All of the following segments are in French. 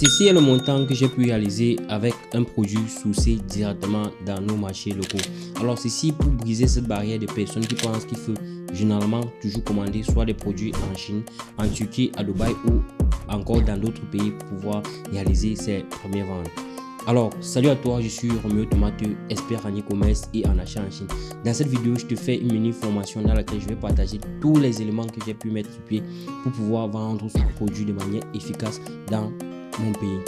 Ceci est le montant que j'ai pu réaliser avec un produit sourcé directement dans nos marchés locaux. Alors ceci pour briser cette barrière de personnes qui pensent qu'il faut généralement toujours commander soit des produits en Chine, en Turquie, à Dubaï ou encore dans d'autres pays pour pouvoir réaliser ses premières ventes. Alors, salut à toi, je suis Roméo Tomateux, expert en e-commerce et en achat en Chine. Dans cette vidéo, je te fais une mini formation dans laquelle je vais partager tous les éléments que j'ai pu mettre sur pied pour pouvoir vendre ce produit de manière efficace dans mon pays.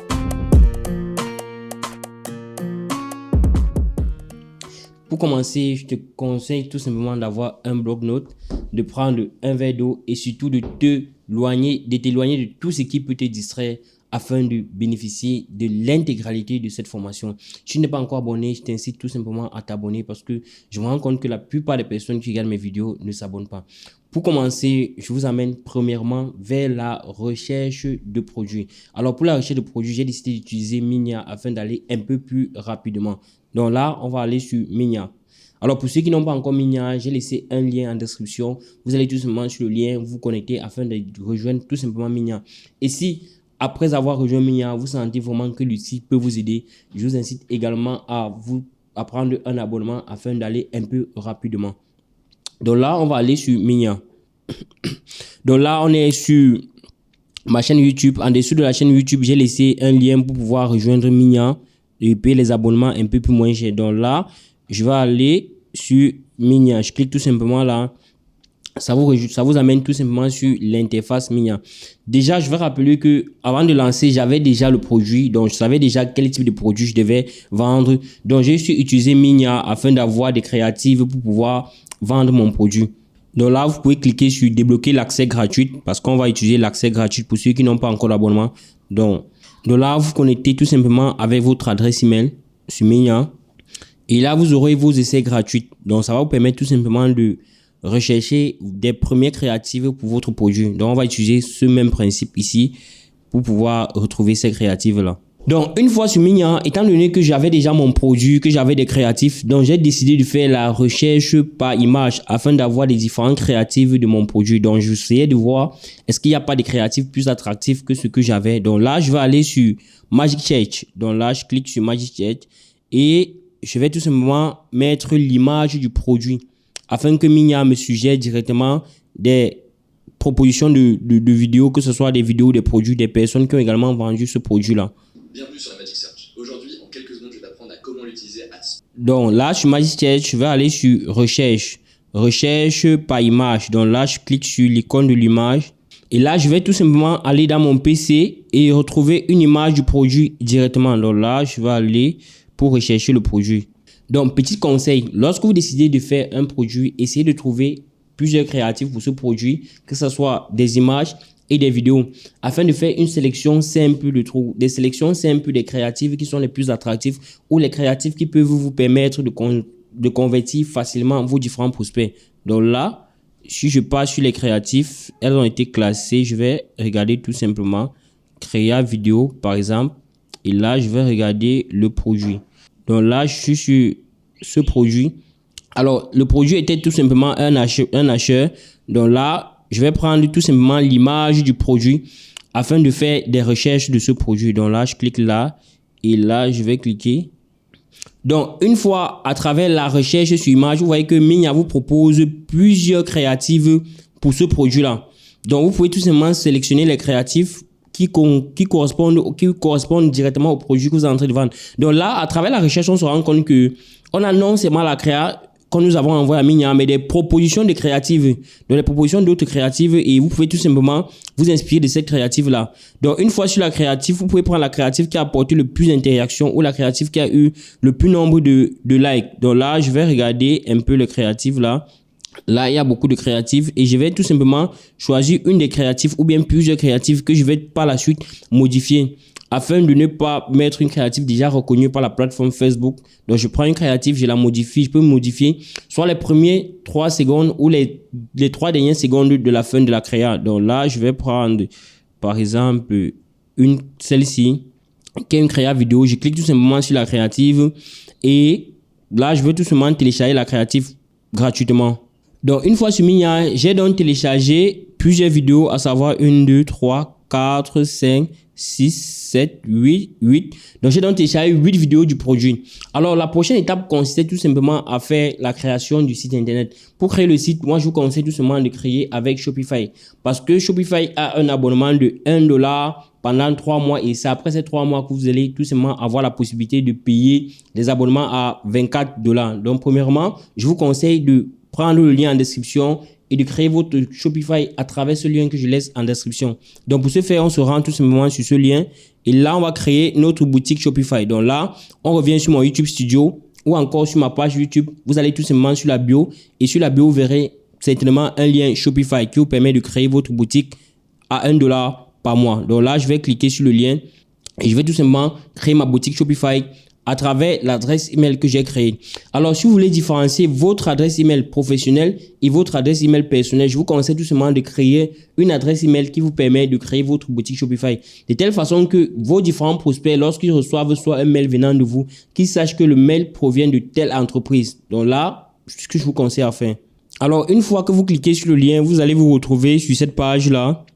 Pour commencer, je te conseille tout simplement d'avoir un bloc-notes, de prendre un verre d'eau et surtout de t'éloigner de tout ce qui peut te distraire afin de bénéficier de l'intégralité de cette formation. Si tu n'es pas encore abonné, je t'incite tout simplement à t'abonner parce que je me rends compte que la plupart des personnes qui regardent mes vidéos ne s'abonnent pas. Pour commencer, je vous amène premièrement vers la recherche de produits. Alors pour la recherche de produits, j'ai décidé d'utiliser Minya afin d'aller un peu plus rapidement. Donc là, on va aller sur Minya. Alors pour ceux qui n'ont pas encore Minya, j'ai laissé un lien en description. Vous allez tout simplement sur le lien, vous connecter afin de rejoindre tout simplement Minya. Et si après avoir rejoint Minya, vous sentez vraiment que l'outil peut vous aider, je vous incite également à prendre un abonnement afin d'aller un peu rapidement. Donc là, on va aller sur Minya. Donc là, on est sur ma chaîne YouTube. En dessous de la chaîne YouTube, j'ai laissé un lien pour pouvoir rejoindre Minya et payer les abonnements un peu plus moins cher. Donc là, je vais aller sur Minya. Je clique tout simplement là. Ça vous amène tout simplement sur l'interface Minya. Déjà, je vais rappeler que avant de lancer, j'avais déjà le produit. Donc, je savais déjà quel type de produit je devais vendre. Donc, j'ai utilisé Minya afin d'avoir des créatives pour pouvoir vendre mon produit. Donc là, vous pouvez cliquer sur débloquer l'accès gratuit parce qu'on va utiliser l'accès gratuit pour ceux qui n'ont pas encore d'abonnement. Donc là, vous connectez tout simplement avec votre adresse email sur Minya. Et là, vous aurez vos essais gratuits. Donc, ça va vous permettre tout simplement de rechercher des premières créatives pour votre produit. Donc, on va utiliser ce même principe ici pour pouvoir retrouver ces créatives-là. Donc, une fois sur Minya, étant donné que j'avais déjà mon produit, que j'avais des créatifs, donc j'ai décidé de faire la recherche par image afin d'avoir les différentes créatives de mon produit. Donc, je essayais de voir est-ce qu'il n'y a pas des créatifs plus attractifs que ce que j'avais. Donc là, je vais aller sur Magic Search. Donc là, je clique sur Magic Search et je vais tout simplement mettre l'image du produit afin que Minya me suggère directement des propositions de vidéos, que ce soit des vidéos, des produits, des personnes qui ont également vendu ce produit-là. Bienvenue sur la Magic Search. Aujourd'hui, en quelques secondes, je vais t'apprendre à comment l'utiliser. Donc là, sur Magic Search, je vais aller sur Recherche. Recherche par image. Donc là, je clique sur l'icône de l'image. Et là, je vais tout simplement aller dans mon PC et retrouver une image du produit directement. Donc là, je vais aller pour rechercher le produit. Donc, petit conseil, lorsque vous décidez de faire un produit, essayez de trouver plusieurs créatifs pour ce produit, que ce soit des images et des vidéos, afin de faire une sélection simple des créatifs qui sont les plus attractifs ou les créatifs qui peuvent vous permettre de convertir facilement vos différents prospects. Donc là, si je passe sur les créatifs, elles ont été classées, je vais regarder tout simplement créa vidéo par exemple, et là je vais regarder le produit. Donc là, je suis sur ce produit. Alors, le produit était tout simplement un acheteur. Donc là, je vais prendre tout simplement l'image du produit afin de faire des recherches de ce produit. Donc là, je clique là et là, je vais cliquer. Donc, une fois à travers la recherche sur image, vous voyez que Minya vous propose plusieurs créatives pour ce produit-là. Donc, vous pouvez tout simplement sélectionner les créatifs qui correspondent directement au produit que vous êtes en train de vendre. Donc là, à travers la recherche, on se rend compte que on a non seulement la créa que nous avons envoyé à Minya, mais des propositions de créatives, donc les propositions d'autres créatives, et vous pouvez tout simplement vous inspirer de cette créative-là. Donc, une fois sur la créative, vous pouvez prendre la créative qui a apporté le plus d'interaction ou la créative qui a eu le plus nombre de likes. Donc là, je vais regarder un peu le créative là. Là, il y a beaucoup de créatives et je vais tout simplement choisir une des créatives ou bien plusieurs créatives que je vais par la suite modifier afin de ne pas mettre une créative déjà reconnue par la plateforme Facebook. Donc, je prends une créative, je la modifie. Je peux modifier soit les premières 3 secondes ou les 3 dernières secondes de la fin de la créa. Donc là, je vais prendre par exemple celle-ci qui est une créa vidéo. Je clique tout simplement sur la créative et là, je veux tout simplement télécharger la créative gratuitement. Donc, une fois sur Minya, j'ai donc téléchargé plusieurs vidéos, à savoir 1, 2, 3, 4, 5, 6, 7, 8. Donc, j'ai donc téléchargé 8 vidéos du produit. Alors, la prochaine étape consistait tout simplement à faire la création du site internet. Pour créer le site, moi, je vous conseille tout simplement de créer avec Shopify. Parce que Shopify a un abonnement de $1 pendant 3 mois. Et c'est après ces 3 mois que vous allez tout simplement avoir la possibilité de payer des abonnements à $24. Donc, premièrement, je vous conseille de prendre le lien en description et de créer votre Shopify à travers ce lien que je laisse en description. Donc, pour ce faire, on se rend tout simplement sur ce lien et là, on va créer notre boutique Shopify. Donc là, on revient sur mon YouTube Studio ou encore sur ma page YouTube. Vous allez tout simplement sur la bio et sur la bio, vous verrez certainement un lien Shopify qui vous permet de créer votre boutique à $1 par mois. Donc là, je vais cliquer sur le lien et je vais tout simplement créer ma boutique Shopify à travers l'adresse email que j'ai créée. Alors, si vous voulez différencier votre adresse email professionnelle et votre adresse email personnelle, je vous conseille tout simplement de créer une adresse email qui vous permet de créer votre boutique Shopify. De telle façon que vos différents prospects, lorsqu'ils reçoivent soit un mail venant de vous, qu'ils sachent que le mail provient de telle entreprise. Donc là, c'est ce que je vous conseille à faire. Alors, une fois que vous cliquez sur le lien, vous allez vous retrouver sur cette page-là.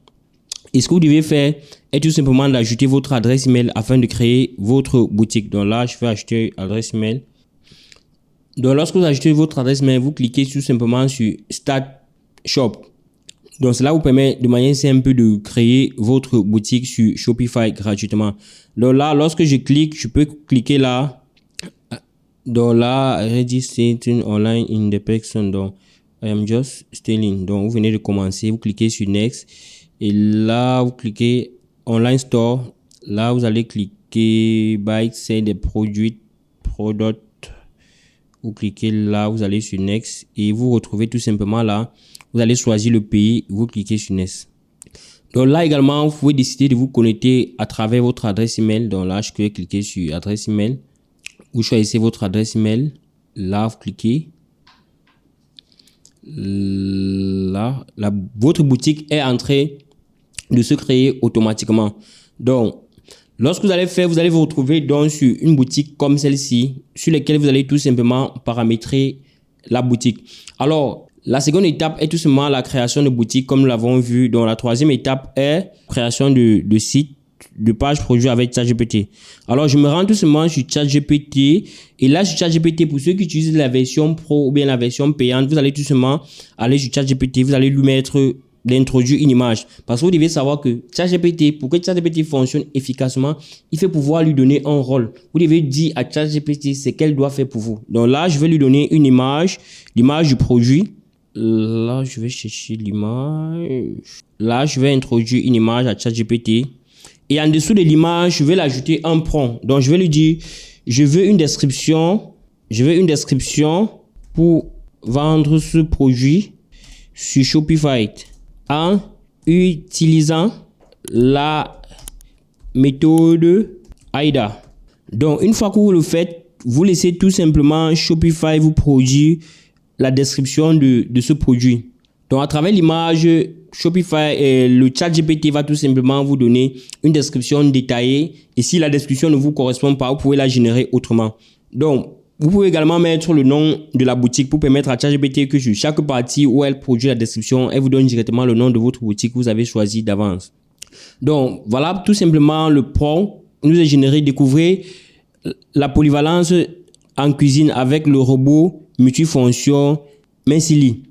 Et ce que vous devez faire est tout simplement d'ajouter votre adresse email afin de créer votre boutique. Donc là, je vais ajouter adresse email. Donc lorsque vous ajoutez votre adresse email, vous cliquez tout simplement sur Start Shop. Donc cela vous permet de manière simple de créer votre boutique sur Shopify gratuitement. Donc là, lorsque je clique, je peux cliquer là. Donc là, Register online in the person. Donc I am just starting. Donc vous venez de commencer, vous cliquez sur Next. Et là, vous cliquez Online Store. Là, vous allez cliquer Buy, c'est des produits, Product. Vous cliquez là, vous allez sur Next. Et vous retrouvez tout simplement là. Vous allez choisir le pays, vous cliquez sur Next. Donc là également, vous pouvez décider de vous connecter à travers votre adresse email. Donc là, je vais cliquer sur adresse email. Vous choisissez votre adresse email. Là, vous cliquez. Là, votre boutique est entrée de se créer automatiquement. Donc, lorsque vous allez faire, vous allez vous retrouver donc sur une boutique comme celle-ci, sur laquelle vous allez tout simplement paramétrer la boutique. Alors, la seconde étape est tout simplement la création de boutique, comme nous l'avons vu. Donc, la troisième étape est création de site, de page produit avec ChatGPT. Alors, je me rends tout simplement sur ChatGPT. Et là, sur ChatGPT, pour ceux qui utilisent la version pro ou bien la version payante, vous allez tout simplement aller sur ChatGPT. Vous allez lui mettre d'introduire une image. Parce que vous devez savoir que ChatGPT, pour que ChatGPT fonctionne efficacement, il faut pouvoir lui donner un rôle. Vous devez dire à ChatGPT ce qu'elle doit faire pour vous. Donc là, je vais lui donner une image, l'image du produit. Là, je vais chercher l'image. Là, je vais introduire une image à ChatGPT. Et en dessous de l'image, je vais l'ajouter un prompt. Donc, je vais lui dire, je veux une description pour vendre ce produit sur Shopify en utilisant la méthode AIDA. Donc, une fois que vous le faites, vous laissez tout simplement Shopify vous produire la description de ce produit. Donc, à travers l'image, Shopify et le ChatGPT va tout simplement vous donner une description détaillée. Et si la description ne vous correspond pas, vous pouvez la générer autrement. Donc, vous pouvez également mettre le nom de la boutique pour permettre à ChatGPT que sur chaque partie où elle produit la description, elle vous donne directement le nom de votre boutique que vous avez choisi d'avance. Donc, voilà tout simplement le prompt nous est généré. Découvrez la polyvalence en cuisine avec le robot multifonction Mesili.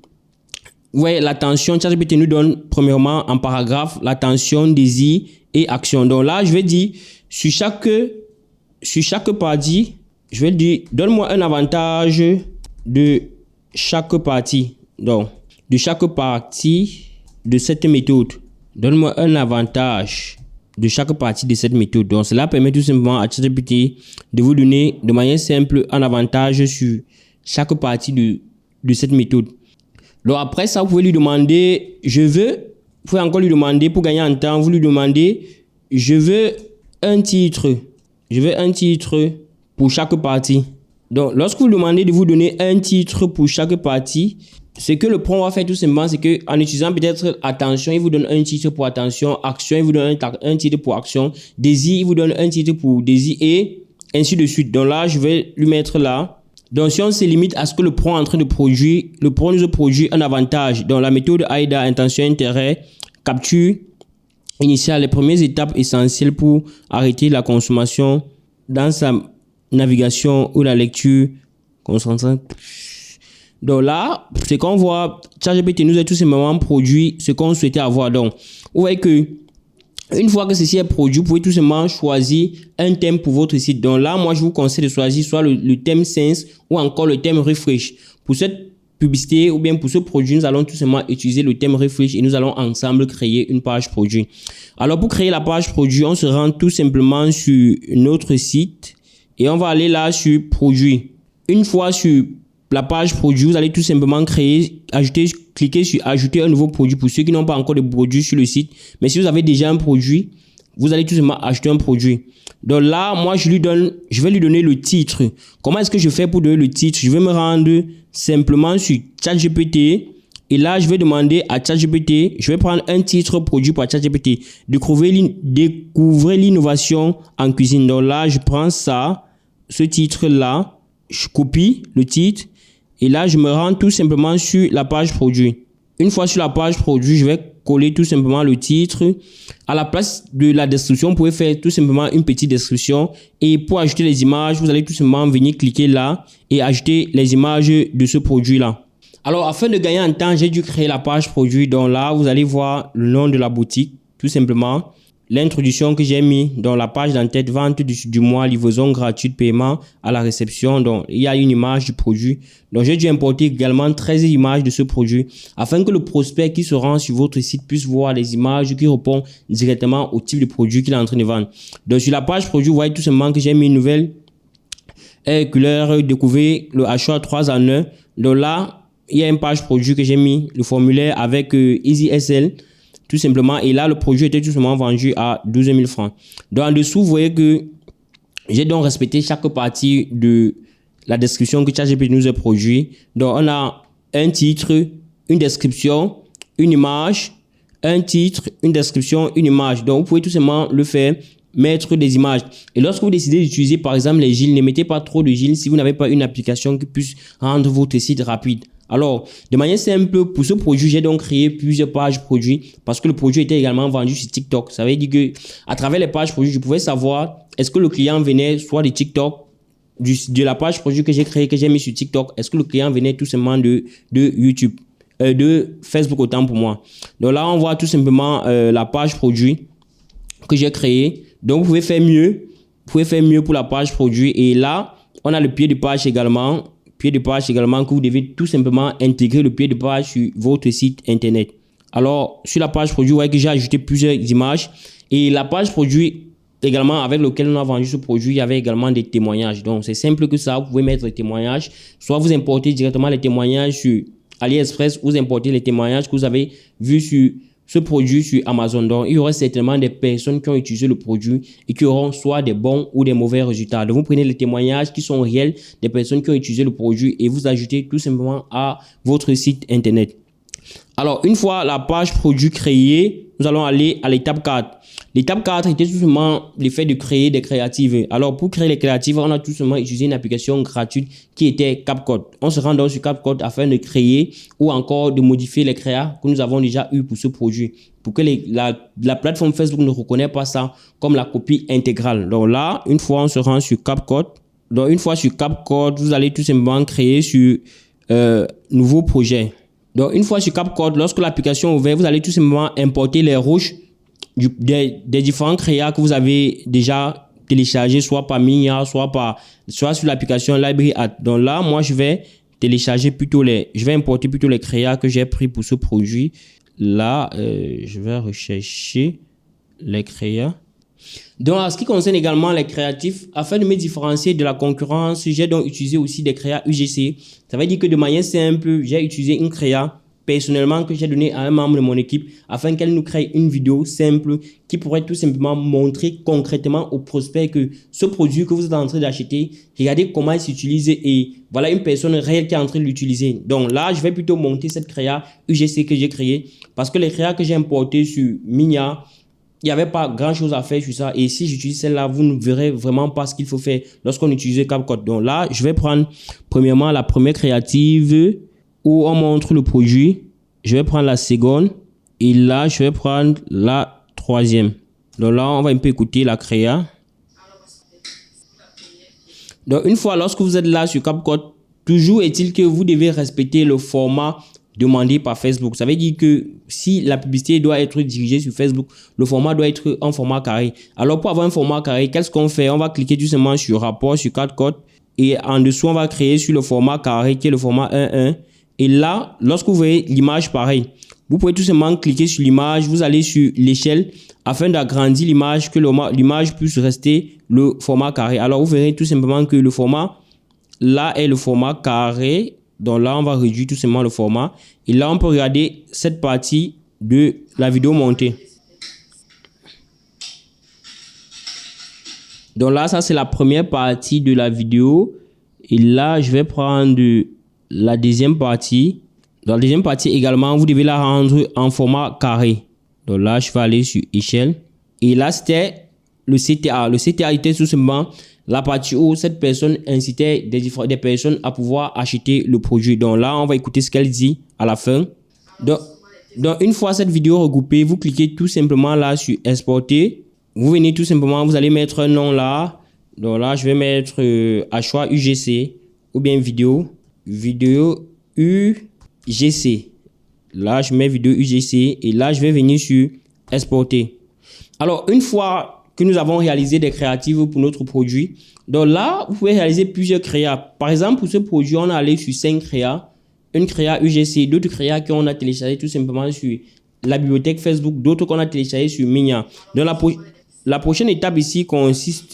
Vous voyez, l'attention, ChatGPT nous donne premièrement en paragraphe l'attention, désir et action. Donc là, je vais dire sur chaque partie, je vais dire donne-moi un avantage de chaque partie. Donc, de chaque partie de cette méthode. Donne-moi un avantage de chaque partie de cette méthode. Donc, cela permet tout simplement à ChatGPT de vous donner de manière simple un avantage sur chaque partie de cette méthode. Donc, après ça, vous pouvez lui demander, vous pouvez encore lui demander, pour gagner en temps, vous lui demandez, je veux un titre pour chaque partie. Donc, lorsque vous demandez de vous donner un titre pour chaque partie, ce que le prompt va faire tout simplement, c'est que en utilisant peut-être attention, il vous donne un titre pour attention, action, il vous donne un titre pour action, désir, il vous donne un titre pour désir et ainsi de suite. Donc là, je vais lui mettre là. Donc, si on se limite à ce que le prompt est en train de produire, le prompt nous produit un avantage. Donc, la méthode AIDA, intention, intérêt, capture initiale, les premières étapes essentielles pour arrêter la consommation dans sa navigation ou la lecture concentrée. Donc là, c'est qu'on voit, ChatGPT nous a tout simplement produit ce qu'on souhaitait avoir. Donc, vous voyez que une fois que ceci est produit, vous pouvez tout simplement choisir un thème pour votre site. Donc là, moi, je vous conseille de choisir soit le thème Sense ou encore le thème Refresh. Pour cette publicité ou bien pour ce produit, nous allons tout simplement utiliser le thème Refresh et nous allons ensemble créer une page produit. Alors, pour créer la page produit, on se rend tout simplement sur notre site et on va aller là sur produit. Une fois sur la page produit, vous allez tout simplement cliquer sur ajouter un nouveau produit pour ceux qui n'ont pas encore de produit sur le site. Mais si vous avez déjà un produit, vous allez tout simplement acheter un produit. Donc là, moi, je vais lui donner le titre. Comment est-ce que je fais pour donner le titre? Je vais me rendre simplement sur ChatGPT. Et là, je vais demander à ChatGPT, je vais prendre un titre produit par ChatGPT. Découvrir l'innovation en cuisine. Donc là, je prends ce titre-là, je copie le titre. Et là, je me rends tout simplement sur la page produit. Une fois sur la page produit, je vais coller tout simplement le titre. À la place de la description, vous pouvez faire tout simplement une petite description. Et pour ajouter les images, vous allez tout simplement venir cliquer là et ajouter les images de ce produit-là. Alors, afin de gagner en temps, j'ai dû créer la page produit. Donc là, vous allez voir le nom de la boutique, tout simplement. L'introduction que j'ai mis dans la page d'en-tête, vente du mois, livraison gratuite, paiement à la réception. Donc, il y a une image du produit. Donc, j'ai dû importer également 13 images de ce produit afin que le prospect qui se rend sur votre site puisse voir les images qui répondent directement au type de produit qu'il est en train de vendre. Donc, sur la page produit, vous voyez tout simplement que j'ai mis une nouvelle couleur, découvrir le achat 3 en 1. Donc là, il y a une page produit que j'ai mis, le formulaire avec EasySL. Tout simplement, et là, le produit était tout simplement vendu à 12 000 francs. Donc, en dessous, vous voyez que j'ai donc respecté chaque partie de la description que ChatGPT nous a produit. Donc, on a un titre, une description, une image, un titre, une description, une image. Donc, vous pouvez tout simplement le faire, mettre des images. Et lorsque vous décidez d'utiliser, par exemple, les giles, ne mettez pas trop de giles si vous n'avez pas une application qui puisse rendre votre site rapide. Alors, de manière simple, pour ce produit, j'ai donc créé plusieurs pages produits parce que le produit était également vendu sur TikTok. Ça veut dire que à travers les pages produits, je pouvais savoir est-ce que le client venait soit de TikTok, de la page produit que j'ai créée, que j'ai mis sur TikTok, est-ce que le client venait tout simplement de YouTube, de Facebook autant pour moi. Donc là, on voit tout simplement la page produit que j'ai créée. Donc, vous pouvez faire mieux. Vous pouvez faire mieux pour la page produit. Et là, on a le pied de page également. Pied de page également que vous devez tout simplement intégrer le pied de page sur votre site internet. Alors, sur la page produit, vous voyez que j'ai ajouté plusieurs images. Et la page produit également avec lequel on a vendu ce produit, il y avait également des témoignages. Donc, c'est simple que ça. Vous pouvez mettre des témoignages. Soit vous importez directement les témoignages sur AliExpress, vous importez les témoignages que vous avez vus sur ce produit sur Amazon. Donc, il y aura certainement des personnes qui ont utilisé le produit et qui auront soit des bons ou des mauvais résultats. Donc, vous prenez les témoignages qui sont réels des personnes qui ont utilisé le produit et vous ajoutez tout simplement à votre site internet. Alors, une fois la page produit créée, nous allons aller à l'étape 4. L'étape 4 était tout simplement le fait de créer des créatives. Alors, pour créer les créatives, on a tout simplement utilisé une application gratuite qui était CapCut. On se rend donc sur CapCut afin de créer ou encore de modifier les créas que nous avons déjà eu pour ce produit. Pour que la plateforme Facebook ne reconnaisse pas ça comme la copie intégrale. Donc là, une fois on se rend sur CapCut. Donc, une fois sur CapCut, vous allez tout simplement créer sur nouveau projet. Donc, une fois sur CapCut, lorsque l'application est ouverte, vous allez tout simplement importer les rouges des différents créas que vous avez déjà téléchargés, soit par Minya, soit sur l'application Library Art. Donc là, moi, je vais importer plutôt les créas que j'ai pris pour ce produit. Là, je vais rechercher les créas. Donc, en ce qui concerne également les créatifs, afin de me différencier de la concurrence, j'ai donc utilisé aussi des créas UGC. Ça veut dire que de manière simple, j'ai utilisé une créa personnellement que j'ai donné à un membre de mon équipe afin qu'elle nous crée une vidéo simple qui pourrait tout simplement montrer concrètement au prospect que ce produit que vous êtes en train d'acheter, regardez comment il s'utilise et voilà une personne réelle qui est en train de l'utiliser. Donc là, je vais plutôt monter cette créa UGC que j'ai créée parce que les créas que j'ai importés sur Minya, il n'y avait pas grand chose à faire sur ça. Et si j'utilise celle-là, vous ne verrez vraiment pas ce qu'il faut faire lorsqu'on utilise CapCut. Donc là, je vais prendre premièrement la première créative où on montre le produit. Je vais prendre la seconde. Et là, je vais prendre la troisième. Donc là, on va un peu écouter la créa. Donc une fois, lorsque vous êtes là sur CapCut, toujours est-il que vous devez respecter le format demandé par Facebook. Ça veut dire que si la publicité doit être dirigée sur Facebook, le format doit être en format carré. Alors pour avoir un format carré, qu'est-ce qu'on fait? On va cliquer tout simplement sur rapport, sur CapCut. Et en dessous, on va créer sur le format carré qui est le format 1.1. Et là, lorsque vous voyez l'image pareil, vous pouvez tout simplement cliquer sur l'image. Vous allez sur l'échelle afin d'agrandir l'image, que l'image puisse rester le format carré. Alors vous verrez tout simplement que le format là est le format carré. Donc là, on va réduire tout simplement le format. Et là, on peut regarder cette partie de la vidéo montée. Donc là, ça c'est la première partie de la vidéo. Et là, je vais prendre la deuxième partie. Dans la deuxième partie également, vous devez la rendre en format carré. Donc là, je vais aller sur échelle. Et là, c'était le CTA. Le CTA était tout simplement la partie où cette personne incitait des personnes à pouvoir acheter le produit. Donc là, on va écouter ce qu'elle dit à la fin. Donc une fois cette vidéo regroupée, vous cliquez tout simplement là sur exporter. Vous venez tout simplement, vous allez mettre un nom là. Donc là, je vais mettre à choix UGC ou bien vidéo UGC. Là, je mets vidéo UGC et là, je vais venir sur exporter. Alors, une fois que nous avons réalisé des créatives pour notre produit, donc là, vous pouvez réaliser plusieurs créas. Par exemple, pour ce produit, on est allé sur 5 créas. Une créa UGC, d'autres créas qu'on a téléchargé tout simplement sur la bibliothèque Facebook, d'autres qu'on a téléchargé sur Minya. Donc, la prochaine étape ici consiste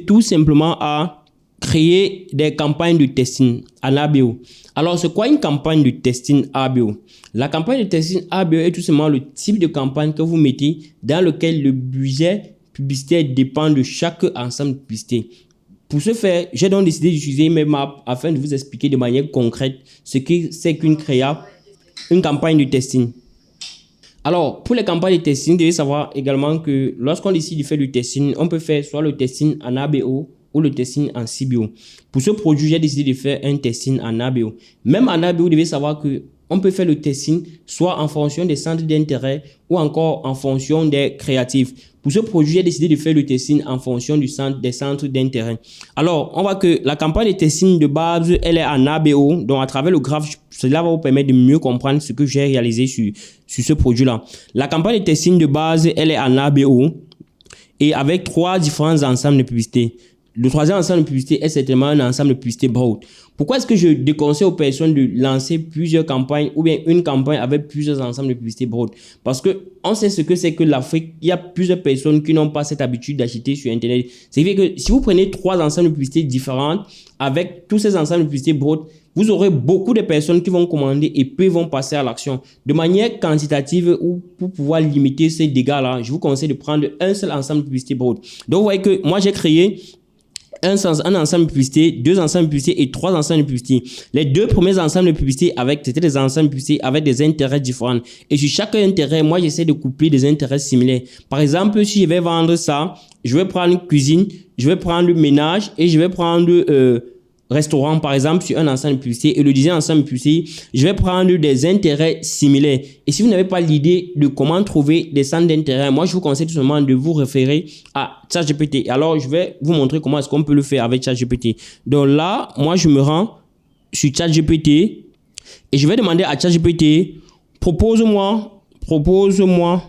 tout simplement à créer des campagnes de testing en ABO. Alors, c'est quoi une campagne de testing ABO? La campagne de testing ABO est tout simplement le type de campagne que vous mettez dans lequel le budget publicitaire dépend de chaque ensemble de publicité. Pour ce faire, j'ai donc décidé d'utiliser Memap afin de vous expliquer de manière concrète ce que c'est qu'une campagne de testing. Alors, pour les campagnes de testing, vous devez savoir également que lorsqu'on décide de faire du testing, on peut faire soit le testing en ABO ou le testing en CBO. Pour ce produit, j'ai décidé de faire un testing en ABO. Même en ABO, vous devez savoir que on peut faire le testing soit en fonction des centres d'intérêt ou encore en fonction des créatifs. Pour ce produit, j'ai décidé de faire le testing en fonction des centres d'intérêt. Alors, on voit que la campagne de testing de base, elle est en ABO. Donc, à travers le graphe, cela va vous permettre de mieux comprendre ce que j'ai réalisé sur ce produit-là. La campagne de testing de base, elle est en ABO et avec 3 différents ensembles de publicités. Le troisième ensemble de publicité est certainement un ensemble de publicité broad. Pourquoi est-ce que je déconseille aux personnes de lancer plusieurs campagnes ou bien une campagne avec plusieurs ensembles de publicité broad? Parce que on sait ce que c'est que l'Afrique. Il y a plusieurs personnes qui n'ont pas cette habitude d'acheter sur Internet. C'est-à-dire que si vous prenez 3 ensembles de publicité différentes avec tous ces ensembles de publicité broad, vous aurez beaucoup de personnes qui vont commander et peu vont passer à l'action. De manière quantitative ou pour pouvoir limiter ces dégâts-là, je vous conseille de prendre un seul ensemble de publicité broad. Donc, vous voyez que moi, j'ai créé un ensemble de publicité, 2 ensembles de publicité et 3 ensembles de publicité. Les 2 premiers ensembles de publicité c'était des ensembles de publicité avec des intérêts différents. Et sur chaque intérêt, moi, j'essaie de coupler des intérêts similaires. Par exemple, si je vais vendre ça, je vais prendre cuisine, je vais prendre ménage et je vais prendre restaurant, par exemple, sur un ensemble de publicité. Et le deuxième ensemble de publicité, je vais prendre des intérêts similaires. Et si vous n'avez pas l'idée de comment trouver des centres d'intérêt, moi, je vous conseille tout simplement de vous référer à ChatGPT. Alors, je vais vous montrer comment est-ce qu'on peut le faire avec ChatGPT. Donc là, moi, je me rends sur ChatGPT et je vais demander à ChatGPT, propose-moi propose-moi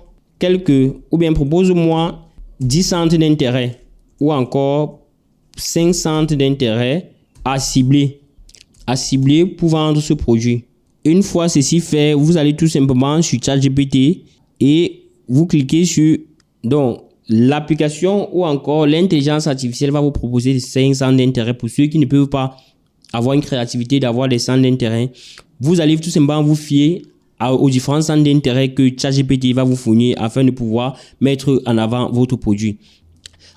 10 centres d'intérêt ou encore 5 centres d'intérêt à cibler pour vendre ce produit. Une fois ceci fait, vous allez tout simplement sur ChatGPT et vous cliquez sur donc l'application ou encore l'intelligence artificielle va vous proposer 5 centres d'intérêt pour ceux qui ne peuvent pas avoir une créativité d'avoir des centres d'intérêt. Vous allez tout simplement vous fier aux différents centres d'intérêt que ChatGPT va vous fournir afin de pouvoir mettre en avant votre produit.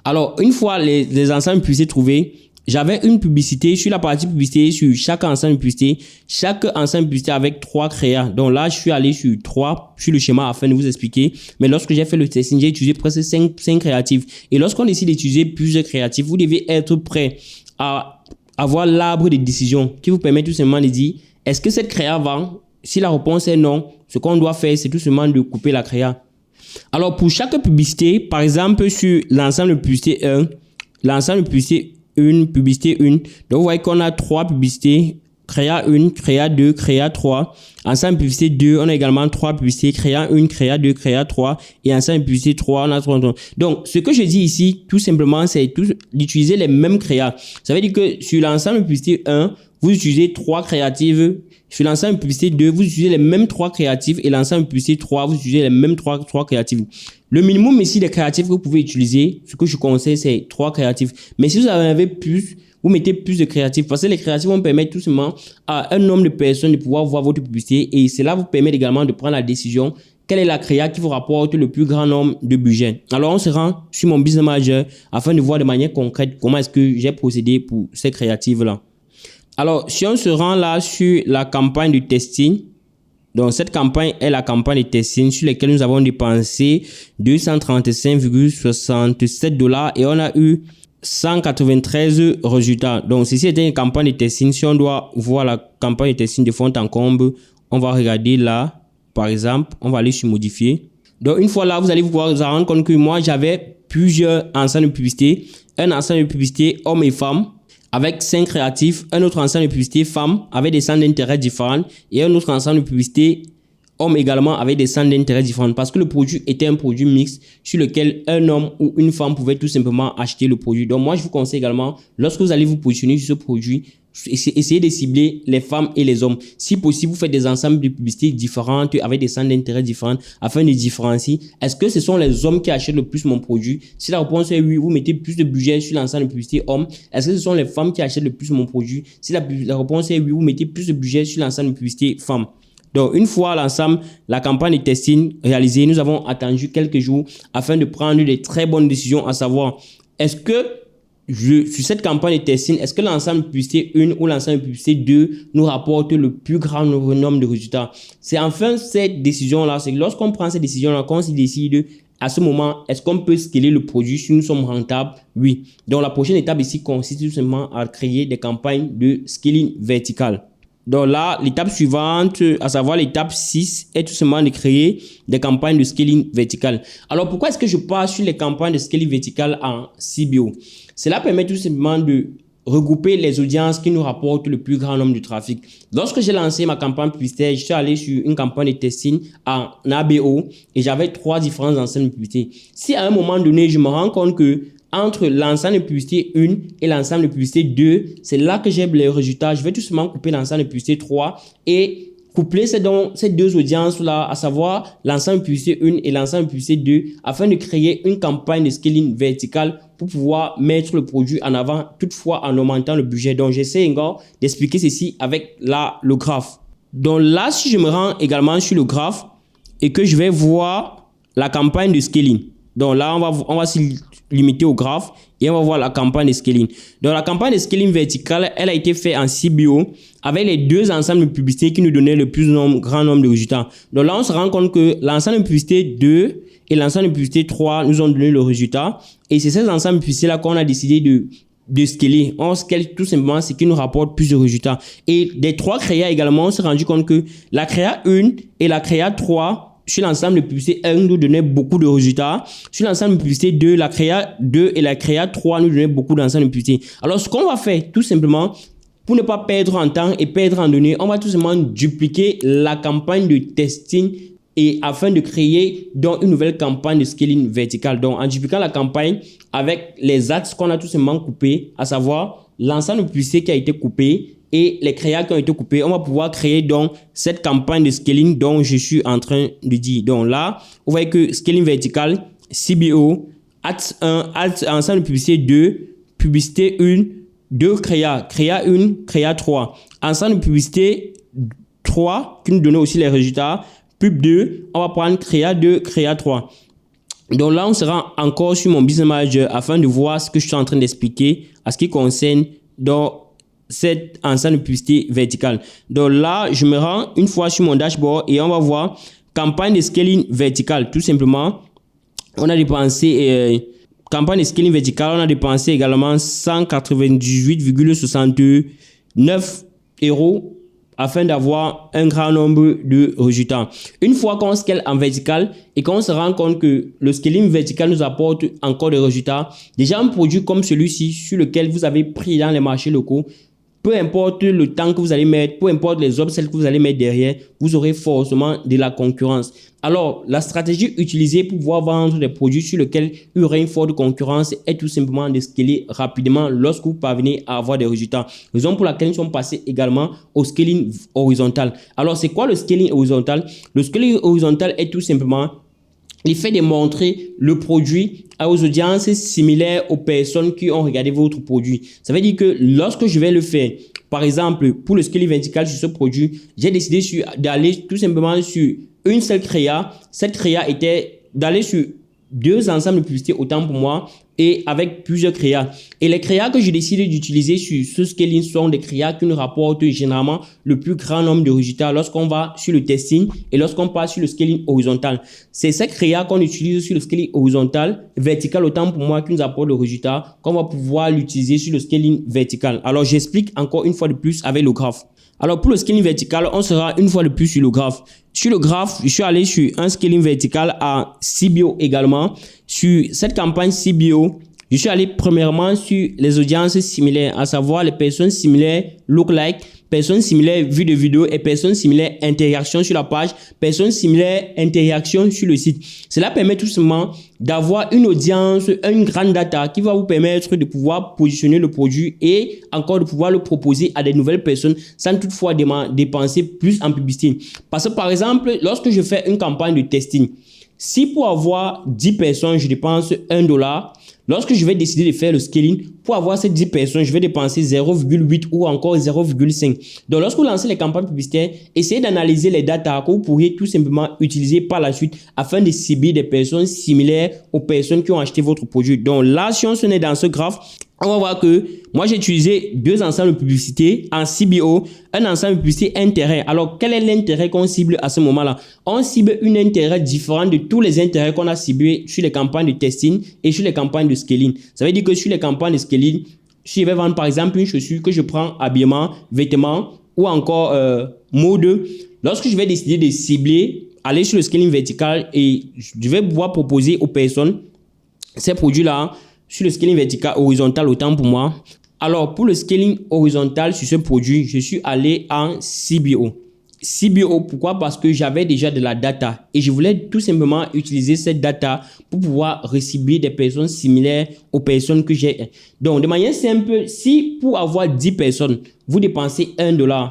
Alors, une fois les ensembles de publicité trouvés, j'avais une publicité sur la partie publicité, sur chaque ensemble de publicité, chaque ensemble de publicité avec 3 créas. Donc là, je suis allé sur 3, sur le schéma afin de vous expliquer. Mais lorsque j'ai fait le testing, j'ai utilisé presque 5 créatifs. Et lorsqu'on décide d'utiliser plusieurs créatifs, vous devez être prêt à avoir l'arbre de décision qui vous permet tout simplement de dire, est-ce que cette créa vend Si la réponse est non, ce qu'on doit faire, c'est tout simplement de couper la créa. Alors, pour chaque publicité, par exemple, sur l'ensemble de publicité 1, l'ensemble de publicité 1, publicité 1, donc vous voyez qu'on a 3 publicités, créa 1, créa 2, créa 3. Ensemble de publicité 2, on a également 3 publicités, créa 1, créa 2, créa 3. Et ensemble de publicité 3, on a 3. Donc, ce que je dis ici, tout simplement, c'est d'utiliser les mêmes créas. Ça veut dire que sur l'ensemble de publicité 1, vous utilisez 3 créatives. Sur l'ensemble de publicité 2, vous utilisez les mêmes 3 créatives. Et l'ensemble de publicité 3, vous utilisez les mêmes 3 créatives. Le minimum ici des créatifs que vous pouvez utiliser, ce que je conseille, c'est 3 créatifs. Mais si vous en avez plus, vous mettez plus de créatifs. Parce que les créatifs vont permettre tout simplement à un nombre de personnes de pouvoir voir votre publicité. Et cela vous permet également de prendre la décision. Quelle est la créa qui vous rapporte le plus grand nombre de budget? Alors, on se rend sur mon Business Manager afin de voir de manière concrète comment est-ce que j'ai procédé pour ces créatives-là. Alors, si on se rend là sur la campagne de testing, donc cette campagne est la campagne de testing sur laquelle nous avons dépensé 235,67 $ et on a eu 193 résultats. Donc, ceci était une campagne de testing. Si on doit voir la campagne de testing de fond en comble, on va regarder là, par exemple, on va aller sur modifier. Donc, une fois là, vous allez vous rendre compte que moi, j'avais plusieurs ensembles de publicités. Un ensemble de publicités hommes et femmes avec 5 créatifs, un autre ensemble de publicités femmes avec des centres d'intérêt différents et un autre ensemble de publicités hommes également avec des centres d'intérêt différents parce que le produit était un produit mixte sur lequel un homme ou une femme pouvait tout simplement acheter le produit. Donc moi, je vous conseille également, lorsque vous allez vous positionner sur ce produit, essayez de cibler les femmes et les hommes. Si possible, vous faites des ensembles de publicités différentes avec des centres d'intérêt différents afin de différencier. Est-ce que ce sont les hommes qui achètent le plus mon produit? Si la réponse est oui, vous mettez plus de budget sur l'ensemble de publicités hommes. Est-ce que ce sont les femmes qui achètent le plus mon produit? Si la réponse est oui, vous mettez plus de budget sur l'ensemble de publicités femmes. Donc, une fois l'ensemble, la campagne de testing réalisée, nous avons attendu quelques jours afin de prendre des très bonnes décisions, à savoir, est-ce que sur cette campagne de testing, est-ce que l'ensemble de publicité 1 ou l'ensemble de publicité 2 nous rapporte le plus grand nombre de résultats? C'est enfin cette décision-là, c'est lorsqu'on prend cette décision-là, qu'on se décide à ce moment, est-ce qu'on peut scaler le produit si nous sommes rentables? Oui. Donc, la prochaine étape ici consiste tout simplement à créer des campagnes de scaling vertical. Donc là, l'étape suivante, à savoir l'étape 6, est tout simplement de créer des campagnes de scaling vertical. Alors, pourquoi est-ce que je pars sur les campagnes de scaling vertical en CBO? Cela permet tout simplement de regrouper les audiences qui nous rapportent le plus grand nombre de trafic. Lorsque j'ai lancé ma campagne publicitaire, je suis allé sur une campagne de testing en ABO et j'avais 3 différents enseignes de publicité. Si à un moment donné, je me rends compte que entre l'ensemble de publicité 1 et l'ensemble de publicité 2, c'est là que j'ai les résultats. Je vais tout simplement couper l'ensemble de publicité 3 et coupler ces deux audiences-là, à savoir l'ensemble de publicité 1 et l'ensemble de publicité 2, afin de créer une campagne de scaling vertical pour pouvoir mettre le produit en avant, toutefois en augmentant le budget. Donc, j'essaie encore d'expliquer ceci avec le graphe. Donc là, si je me rends également sur le graphe et que je vais voir la campagne de scaling. Donc là, on va se limiter au graphe et on va voir la campagne de scaling. Donc la campagne de scaling verticale, elle a été faite en CBO avec les 2 ensembles de publicités qui nous donnaient le plus grand nombre de résultats. Donc là, on se rend compte que l'ensemble de publicité 2 et l'ensemble de publicité 3 nous ont donné le résultat. Et c'est ces ensembles de publicités-là qu'on a décidé de scaler. On scale tout simplement ce qui nous rapporte plus de résultats. Et des 3 créas également, on s'est rendu compte que la créa 1 et la créa 3 sur l'ensemble de publicité 1 nous donnait beaucoup de résultats. Sur l'ensemble de publicité 2, la créa 2 et la créa 3 nous donnaient beaucoup d'ensemble de publicité. Alors, ce qu'on va faire, tout simplement, pour ne pas perdre en temps et perdre en données, on va tout simplement dupliquer la campagne de testing et afin de créer donc une nouvelle campagne de scaling vertical. Donc, en dupliquant la campagne avec les axes qu'on a tout simplement coupés, à savoir l'ensemble de publicité qui a été coupé et les créas qui ont été coupés, on va pouvoir créer donc cette campagne de scaling dont je suis en train de dire. Donc là, vous voyez que scaling vertical, CBO, Ads 1, Ads ensemble de publicité 2, publicité 1, 2 créa 1, créa 3. Ensemble de publicité 3 qui nous donne aussi les résultats, pub 2, on va prendre créa 2, créa 3. Donc là, on sera encore sur mon Business Manager afin de voir ce que je suis en train d'expliquer à ce qui concerne donc cette ensemble de publicité verticale. Donc là, je me rends une fois sur mon dashboard et on va voir campagne de scaling verticale. Tout simplement, on a dépensé campagne de scaling verticale, on a dépensé également 198,69 € afin d'avoir un grand nombre de résultats. Une fois qu'on scale en vertical et qu'on se rend compte que le scaling vertical nous apporte encore des résultats, déjà un produit comme celui-ci sur lequel vous avez pris dans les marchés locaux, peu importe le temps que vous allez mettre, peu importe les upsells que vous allez mettre derrière, vous aurez forcément de la concurrence. Alors, la stratégie utilisée pour pouvoir vendre des produits sur lesquels il y aura une forte concurrence est tout simplement de scaler rapidement lorsque vous parvenez à avoir des résultats. Raison pour laquelle nous sommes passés également au scaling horizontal. Alors, c'est quoi le scaling horizontal? Le scaling horizontal est tout simplement l'effet de montrer le produit aux audiences similaires aux personnes qui ont regardé votre produit. Ça veut dire que lorsque je vais le faire, par exemple, pour le scaling vertical sur ce produit, j'ai décidé d'aller tout simplement sur une seule créa. Cette créa était d'aller sur 2 ensembles de publicités autant pour moi et avec plusieurs créas. Et les créas que j'ai décidé d'utiliser sur ce scaling sont des créas qui nous rapportent généralement le plus grand nombre de résultats lorsqu'on va sur le testing et lorsqu'on passe sur le scaling horizontal. C'est ces créas qu'on utilise sur le scaling horizontal, vertical autant pour moi qui nous apporte le résultat qu'on va pouvoir l'utiliser sur le scaling vertical. Alors j'explique encore une fois de plus avec le graphe. Alors pour le scaling vertical, on sera une fois de plus sur le graphe. Sur le graphe, je suis allé sur un scaling vertical à CBO également. Sur cette campagne CBO, je suis allé premièrement sur les audiences similaires, à savoir les personnes similaires, look-like, personnes similaires, vues de vidéo et personnes similaires, interaction sur la page, personnes similaires, interaction sur le site. Cela permet tout simplement d'avoir une audience, une grande data qui va vous permettre de pouvoir positionner le produit et encore de pouvoir le proposer à des nouvelles personnes sans toutefois dépenser plus en publicité. Parce que par exemple, lorsque je fais une campagne de testing, si pour avoir 10 personnes, je dépense $1, lorsque je vais décider de faire le scaling, pour avoir ces 10 personnes, je vais dépenser 0,8 ou encore 0,5. Donc, lorsque vous lancez les campagnes publicitaires, essayez d'analyser les datas que vous pourriez tout simplement utiliser par la suite afin de cibler des personnes similaires aux personnes qui ont acheté votre produit. Donc là, si on se met dans ce graphe, on va voir que moi, j'ai utilisé 2 ensembles de publicité en CBO, un ensemble de publicité intérêt. Alors, quel est l'intérêt qu'on cible à ce moment-là? On cible un intérêt différent de tous les intérêts qu'on a ciblés sur les campagnes de testing et sur les campagnes de scaling. Ça veut dire que sur les campagnes de scaling, si je vais vendre par exemple une chaussure que je prends habillement, vêtements ou encore mode, lorsque je vais décider de cibler, aller sur le scaling vertical et je vais pouvoir proposer aux personnes ces produits-là, sur le scaling vertical horizontal autant pour moi. Alors pour le scaling horizontal sur ce produit, je suis allé en CBO. CBO, pourquoi? Parce que j'avais déjà de la data et je voulais tout simplement utiliser cette data pour pouvoir recibler des personnes similaires aux personnes que j'ai. Donc de manière simple, si pour avoir 10 personnes, vous dépensez $1,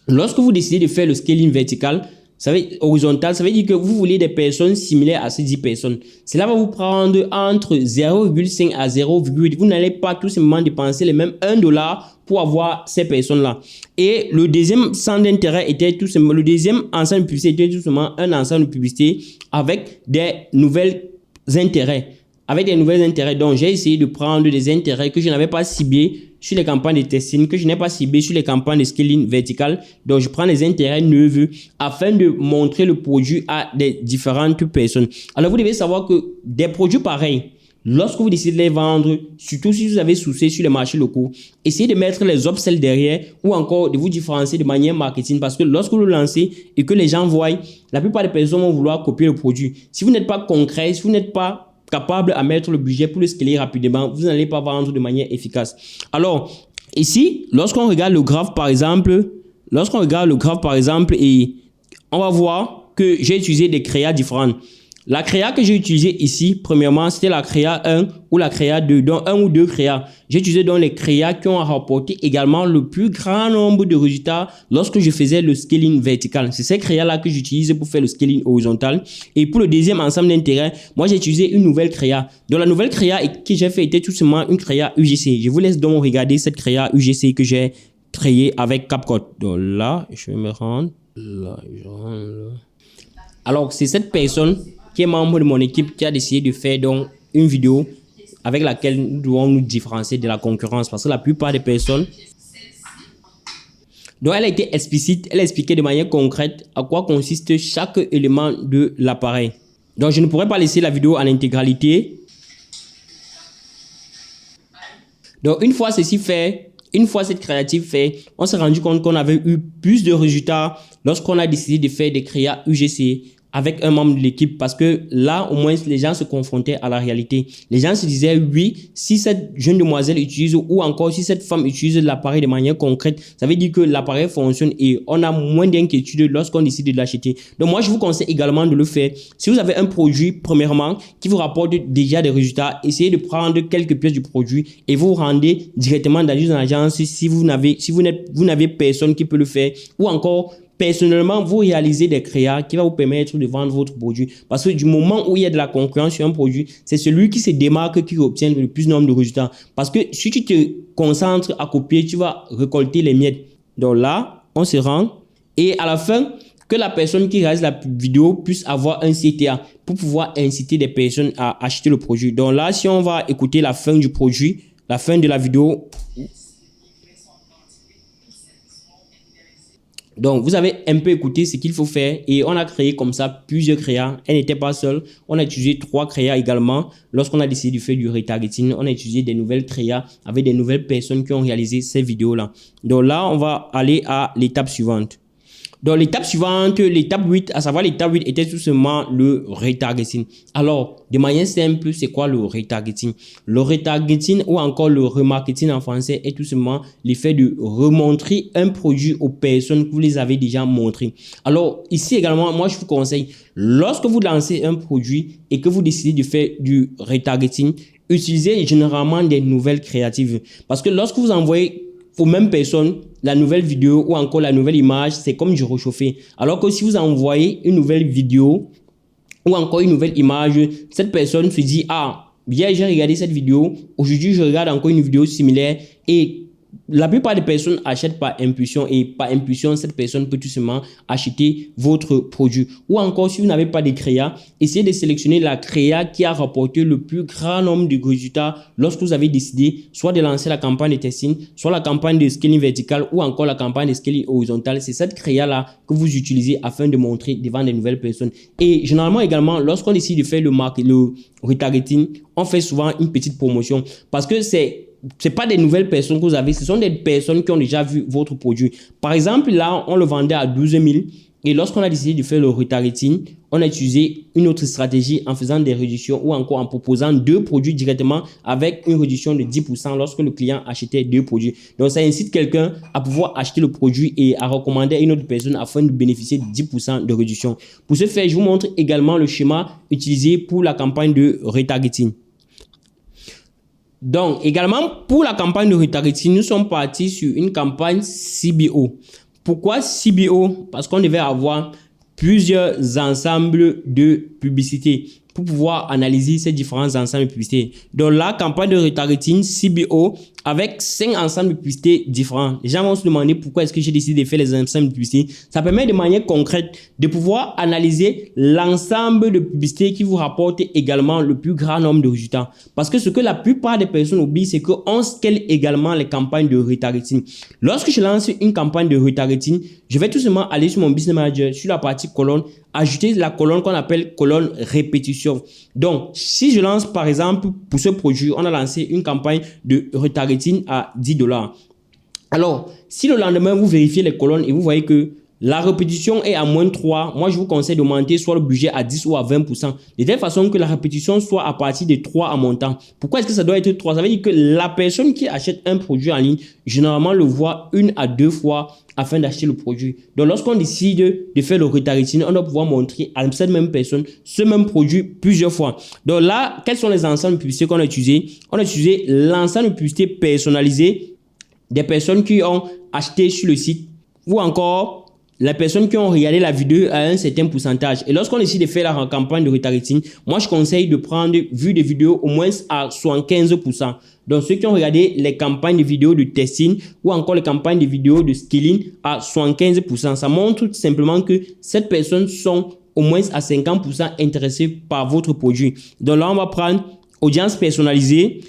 lorsque vous décidez de faire le scaling vertical, ça veut horizontal, ça veut dire que vous voulez des personnes similaires à ces 10 personnes. Cela va vous prendre entre 0,5 à 0,8. Vous n'allez pas tout simplement dépenser les mêmes $1 pour avoir ces personnes-là. Et le deuxième centre d'intérêt était tout simplement, le deuxième ensemble de publicité était tout simplement un ensemble de publicité avec des nouvelles intérêts. Avec des nouvelles intérêts. Donc, j'ai essayé de prendre des intérêts que je n'avais pas ciblés sur les campagnes de testing, que je n'ai pas ciblé sur les campagnes de scaling vertical. Donc, je prends les intérêts neufs afin de montrer le produit à des différentes personnes. Alors, vous devez savoir que des produits pareils, lorsque vous décidez de les vendre, surtout si vous avez sourcé sur les marchés locaux, essayez de mettre les upsells derrière ou encore de vous différencier de manière marketing parce que lorsque vous le lancez et que les gens voient, la plupart des personnes vont vouloir copier le produit. Si vous n'êtes pas concret, si vous n'êtes pas capable à mettre le budget pour le scaler rapidement, vous n'allez pas vendre de manière efficace. Alors, ici, lorsqu'on regarde le graphe par exemple, et on va voir que j'ai utilisé des créas différentes. La créa que j'ai utilisée ici, premièrement, c'était la créa 1 ou la créa 2, donc 1 ou 2 créas. J'ai utilisé donc les créas qui ont rapporté également le plus grand nombre de résultats lorsque je faisais le scaling vertical. C'est ces créas-là que j'utilise pour faire le scaling horizontal. Et pour le deuxième ensemble d'intérêts, moi j'ai utilisé une nouvelle créa. Donc la nouvelle créa que j'ai fait était tout simplement une créa UGC. Je vous laisse donc regarder cette créa UGC que j'ai créée avec CapCut. Donc là, je vais me rendre. Là. Alors c'est cette personne qui est membre de mon équipe qui a décidé de faire donc une vidéo avec laquelle nous devons nous différencier de la concurrence parce que la plupart des personnes, donc elle a été explicite, elle a expliqué de manière concrète à quoi consiste chaque élément de l'appareil. Donc je ne pourrais pas laisser la vidéo en intégralité. Donc une fois ceci fait, Une fois cette créative fait, on s'est rendu compte qu'on avait eu plus de résultats lorsqu'on a décidé de faire des créas UGC avec un membre de l'équipe, parce que là, au moins, les gens se confrontaient à la réalité. Les gens se disaient, oui, si cette jeune demoiselle utilise, ou encore si cette femme utilise l'appareil de manière concrète, ça veut dire que l'appareil fonctionne et on a moins d'inquiétude lorsqu'on décide de l'acheter. Donc moi, je vous conseille également de le faire. Si vous avez un produit, premièrement, qui vous rapporte déjà des résultats, essayez de prendre quelques pièces du produit et vous rendez directement dans une agence si vous n'avez personne qui peut le faire, ou encore personnellement, vous réalisez des créas qui va vous permettre de vendre votre produit. Parce que du moment où il y a de la concurrence sur un produit, c'est celui qui se démarque qui obtient le plus nombre de résultats. Parce que si tu te concentres à copier, tu vas récolter les miettes. Donc là, on se rend. Et à la fin, que la personne qui réalise la vidéo puisse avoir un CTA pour pouvoir inciter des personnes à acheter le produit. Donc là, si on va écouter la fin du produit, la fin de la vidéo. Donc, vous avez un peu écouté ce qu'il faut faire et on a créé comme ça plusieurs créas. Elle n'était pas seule. On a utilisé 3 créas également. Lorsqu'on a décidé de faire du retargeting, on a utilisé des nouvelles créas avec des nouvelles personnes qui ont réalisé ces vidéos-là. Donc là, on va aller à l'étape suivante. Donc, l'étape suivante, l'étape 8, à savoir l'étape 8 était tout simplement le retargeting. Alors, de manière simple, c'est quoi le retargeting? Le retargeting ou encore le remarketing en français est tout simplement l'effet de remontrer un produit aux personnes que vous les avez déjà montré. Alors, ici également, moi, je vous conseille, lorsque vous lancez un produit et que vous décidez de faire du retargeting, utilisez généralement des nouvelles créatives. Parce que lorsque vous envoyez aux mêmes personnes la nouvelle vidéo ou encore la nouvelle image, c'est comme du réchauffé. Alors que si vous envoyez une nouvelle vidéo ou encore une nouvelle image, cette personne se dit, ah, bien, j'ai regardé cette vidéo, aujourd'hui je regarde encore une vidéo similaire, et la plupart des personnes achètent par impulsion, et par impulsion, cette personne peut tout simplement acheter votre produit. Ou encore, si vous n'avez pas de créa, essayez de sélectionner la créa qui a rapporté le plus grand nombre de résultats lorsque vous avez décidé soit de lancer la campagne de testing, soit la campagne de scaling vertical ou encore la campagne de scaling horizontal. C'est cette créa-là que vous utilisez afin de montrer devant de nouvelles personnes. Et généralement également, lorsqu'on décide de faire le retargeting, on fait souvent une petite promotion parce que c'est pas des nouvelles personnes que vous avez, ce sont des personnes qui ont déjà vu votre produit. Par exemple, là, on le vendait à 12 000 et lorsqu'on a décidé de faire le retargeting, on a utilisé une autre stratégie en faisant des réductions ou encore en proposant 2 produits directement avec une réduction de 10% lorsque le client achetait 2 produits. Donc, ça incite quelqu'un à pouvoir acheter le produit et à recommander à une autre personne afin de bénéficier de 10% de réduction. Pour ce faire, je vous montre également le schéma utilisé pour la campagne de retargeting. Donc, également, pour la campagne de retargeting, nous sommes partis sur une campagne CBO. Pourquoi CBO? Parce qu'on devait avoir plusieurs ensembles de publicités pour pouvoir analyser ces différents ensembles de publicités. Donc, la campagne de retargeting CBO avec 5 ensembles de publicités différents. Les gens vont se demander pourquoi est-ce que j'ai décidé de faire les ensembles de publicités. Ça permet de manière concrète de pouvoir analyser l'ensemble de publicités qui vous rapportent également le plus grand nombre de résultats. Parce que ce que la plupart des personnes oublient, c'est qu'on scale également les campagnes de retargeting. Lorsque je lance une campagne de retargeting, je vais tout simplement aller sur mon business manager, sur la partie colonne, ajouter la colonne qu'on appelle colonne répétition. Donc, si je lance par exemple pour ce produit, on a lancé une campagne de retargeting à $10. Alors, si le lendemain vous vérifiez les colonnes et vous voyez que la répétition est à moins 3, moi je vous conseille d'augmenter soit le budget à 10 ou à 20%. De telle façon que la répétition soit à partir de 3 en montant. Pourquoi est-ce que ça doit être 3? Ça veut dire que la personne qui achète un produit en ligne, généralement le voit 1 à 2 fois afin d'acheter le produit. Donc lorsqu'on décide de faire le retargeting, on doit pouvoir montrer à cette même personne ce même produit plusieurs fois. Donc là, quels sont les ensembles de publicités qu'on a utilisés? On a utilisé l'ensemble de publicités personnalisées des personnes qui ont acheté sur le site ou encore les personnes qui ont regardé la vidéo à un certain pourcentage. Et lorsqu'on décide de faire la campagne de retargeting, moi je conseille de prendre vue de vidéo au moins à 75%. Donc ceux qui ont regardé les campagnes de vidéos de testing ou encore les campagnes de vidéos de scaling à 75%. Ça montre tout simplement que ces personnes sont au moins à 50% intéressées par votre produit. Donc là on va prendre audience personnalisée,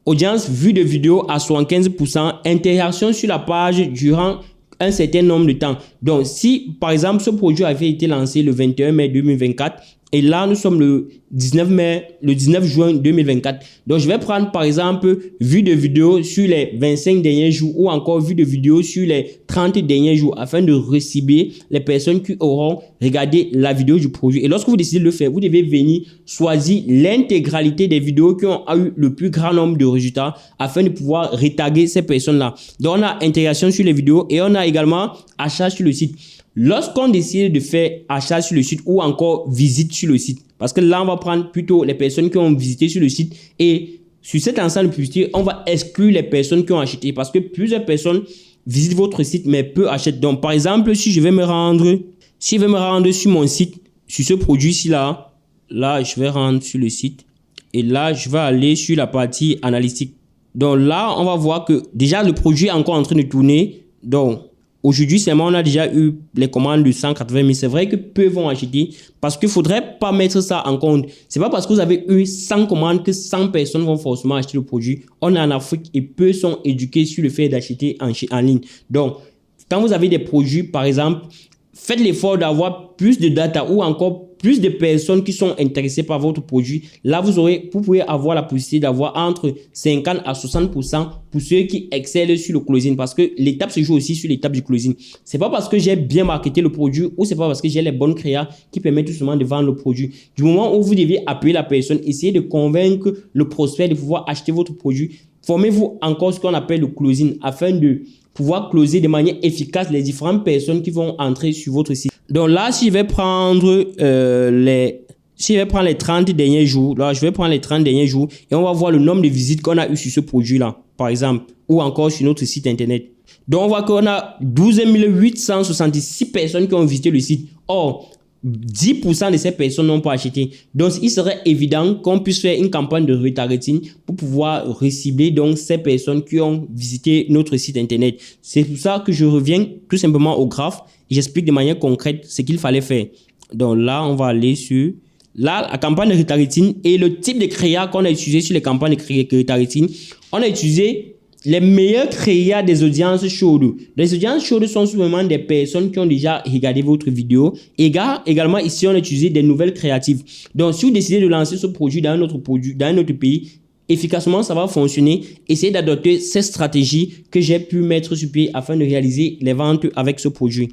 audience vue de vidéo à 75%, interaction sur la page durant un certain nombre de temps. Donc, si par exemple ce produit avait été lancé le 21 mai 2024, Et là, nous sommes le 19 juin 2024. Donc, je vais prendre par exemple vue de vidéo sur les 25 derniers jours ou encore vue de vidéo sur les 30 derniers jours afin de recibler les personnes qui auront regardé la vidéo du produit. Et lorsque vous décidez de le faire, vous devez venir choisir l'intégralité des vidéos qui ont eu le plus grand nombre de résultats afin de pouvoir retarguer ces personnes-là. Donc, on a intégration sur les vidéos et on a également achat sur le site. Lorsqu'on décide de faire achat sur le site ou encore visite sur le site, parce que là, on va prendre plutôt les personnes qui ont visité sur le site et sur cet ensemble de publicité, on va exclure les personnes qui ont acheté parce que plusieurs personnes visitent votre site mais peu achètent. Donc, par exemple, si je vais me rendre sur mon site, sur ce produit-ci là, je vais rendre sur le site et là, je vais aller sur la partie analytique. Donc là, on va voir que déjà le produit est encore en train de tourner. Donc, aujourd'hui, seulement, on a déjà eu les commandes de 180 000. C'est vrai que peu vont acheter parce qu'il ne faudrait pas mettre ça en compte. Ce n'est pas parce que vous avez eu 100 commandes que 100 personnes vont forcément acheter le produit. On est en Afrique et peu sont éduqués sur le fait d'acheter en ligne. Donc, quand vous avez des produits, par exemple, faites l'effort d'avoir plus de data ou encore plus de personnes qui sont intéressées par votre produit. Là, vous pouvez avoir la possibilité d'avoir entre 50 à 60% pour ceux qui excellent sur le closing parce que l'étape se joue aussi sur l'étape du closing. C'est pas parce que j'ai bien marketé le produit ou c'est pas parce que j'ai les bonnes créas qui permettent tout simplement de vendre le produit. Du moment où vous devez appeler la personne, essayez de convaincre le prospect de pouvoir acheter votre produit. Formez-vous encore ce qu'on appelle le closing afin de pouvoir closer de manière efficace les différentes personnes qui vont entrer sur votre site. Donc là, si je vais prendre les 30 derniers jours, là, je vais prendre les 30 derniers jours et on va voir le nombre de visites qu'on a eu sur ce produit-là, par exemple, ou encore sur notre site internet. Donc, on voit qu'on a 12 866 personnes qui ont visité le site. Or, 10% de ces personnes n'ont pas acheté. Donc, il serait évident qu'on puisse faire une campagne de retargeting pour pouvoir recibler donc ces personnes qui ont visité notre site internet. C'est pour ça que je reviens tout simplement au graphe et j'explique de manière concrète ce qu'il fallait faire. Donc là, on va aller sur la campagne de retargeting et le type de créa qu'on a utilisé sur les campagnes de retargeting. On a utilisé les meilleurs créas des audiences chaudes. Les audiences chaudes sont souvent des personnes qui ont déjà regardé votre vidéo. Également, ici, on a utilisé des nouvelles créatives. Donc, si vous décidez de lancer ce produit dans un autre pays, efficacement, ça va fonctionner. Essayez d'adopter ces stratégies que j'ai pu mettre sur pied afin de réaliser les ventes avec ce produit.